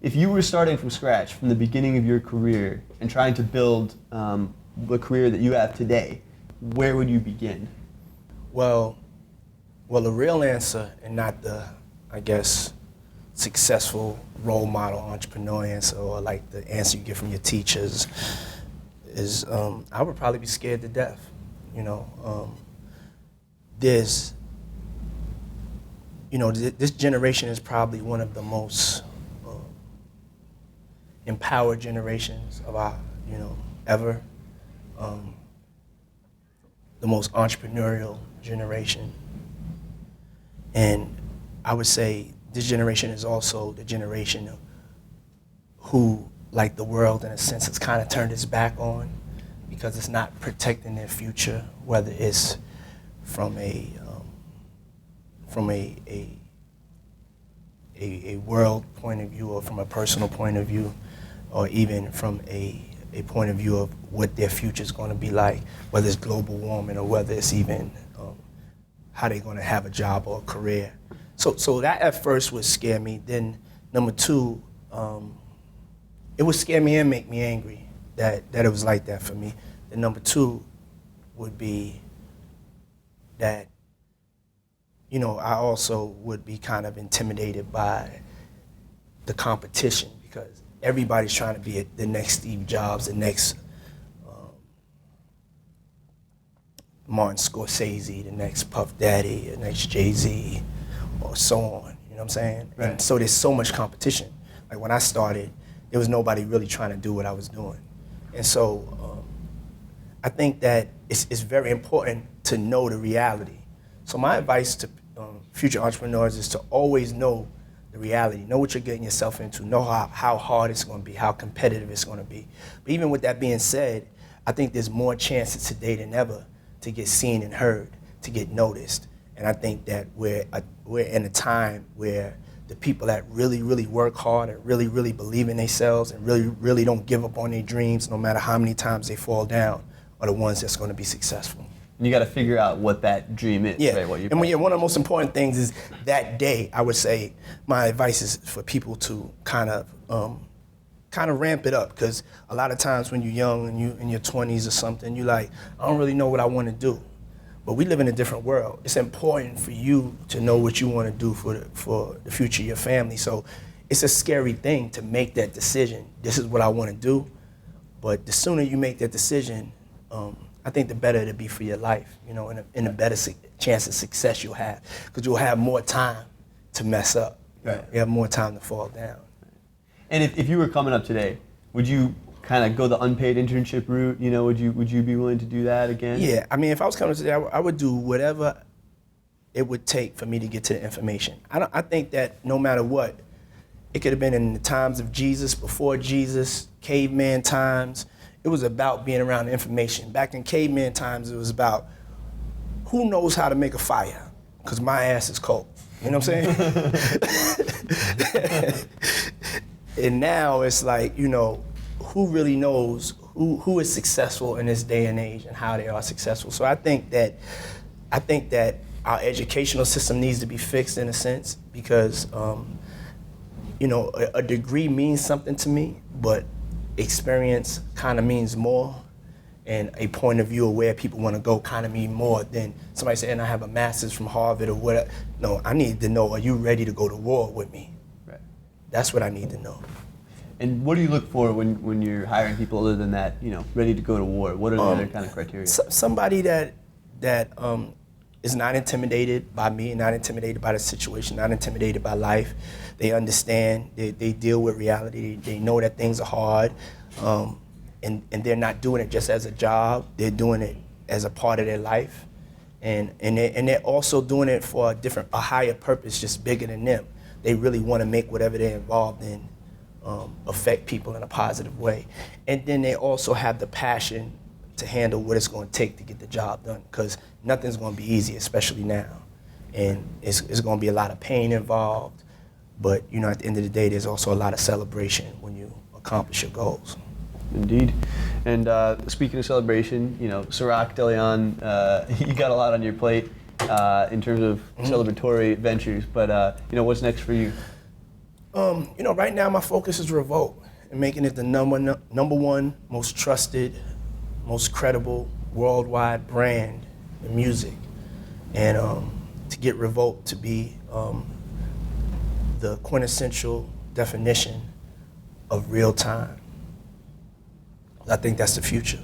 If you were starting from scratch from the beginning of your career and trying to build the career that you have today, where would you begin? Well, the real answer, and not the, I guess, successful role model entrepreneur answer, or like the answer you get from your teachers, is I would probably be scared to death. This generation is probably one of the most empowered generations of our, ever. The most entrepreneurial generation. And I would say this generation is also the generation who, like the world in a sense, has kind of turned its back on because it's not protecting their future, whether it's from a world point of view or from a personal point of view, or even from a point of view of what their future is going to be like, whether it's global warming or whether it's even how they're going to have a job or a career. So that at first would scare me. Then number two, it would scare me and make me angry that it was like that for me. Then number two would be that, I also would be kind of intimidated by the competition, because everybody's trying to be the next Steve Jobs, the next Martin Scorsese, the next Puff Daddy, the next Jay-Z, or so on, you know what I'm saying? Right. And so there's so much competition. Like when I started, there was nobody really trying to do what I was doing. And so I think that it's very important to know the reality. So my advice to future entrepreneurs is to always know the reality, know what you're getting yourself into, know how hard it's going to be, how competitive it's going to be. But even with that being said, I think there's more chances today than ever to get seen and heard, to get noticed. And I think that we're in a time where the people that really, really work hard and really, really believe in themselves and really, really don't give up on their dreams, no matter how many times they fall down, are the ones that's going to be successful. And you got to figure out what that dream is, yeah. right? What you're One of the most important things is that day, I would say, my advice is for people to kind of ramp it up, because a lot of times when you're young and you in your 20s or something, you're like, I don't really know what I want to do. But we live in a different world. It's important for you to know what you want to do for the future of your family. So it's a scary thing to make that decision. This is what I want to do. But the sooner you make that decision, I think the better it'll be for your life, and a better chance of success you'll have, because you'll have more time to mess up. Right. You have more time to fall down. And if you were coming up today, would you kind of go the unpaid internship route? Would you be willing to do that again? Yeah, I mean, if I was coming today, I would do whatever it would take for me to get to the information. I think that no matter what, it could have been in the times of Jesus, before Jesus, caveman times. It was about being around the information. Back in caveman times, it was about who knows how to make a fire, because my ass is cold. You know what I'm saying? And now it's like, who really knows who is successful in this day and age and how they are successful. So I think that our educational system needs to be fixed in a sense, because a degree means something to me, but experience kind of means more, and a point of view of where people want to go kind of mean more than somebody saying I have a master's from Harvard or whatever. No, I need to know, are you ready to go to war with me? Right. That's what I need to know. And what do you look for when you're hiring people other than that, ready to go to war? What are the other kind of criteria? Somebody that is not intimidated by me, not intimidated by the situation, not intimidated by life. They understand, they deal with reality, they know that things are hard, and they're not doing it just as a job, they're doing it as a part of their life. And they're also doing it for a higher purpose, just bigger than them. They really want to make whatever they're involved in affect people in a positive way. And then they also have the passion to handle what it's going to take to get the job done, because nothing's going to be easy, especially now. And it's going to be a lot of pain involved, but at the end of the day, there's also a lot of celebration when you accomplish your goals. Indeed. And speaking of celebration, Zack O'Malley, you got a lot on your plate in terms of celebratory ventures, but what's next for you? Right now my focus is Revolt and making it the number one most trusted, most credible worldwide brand in music, and to get Revolt to be the quintessential definition of real time. I think that's the future.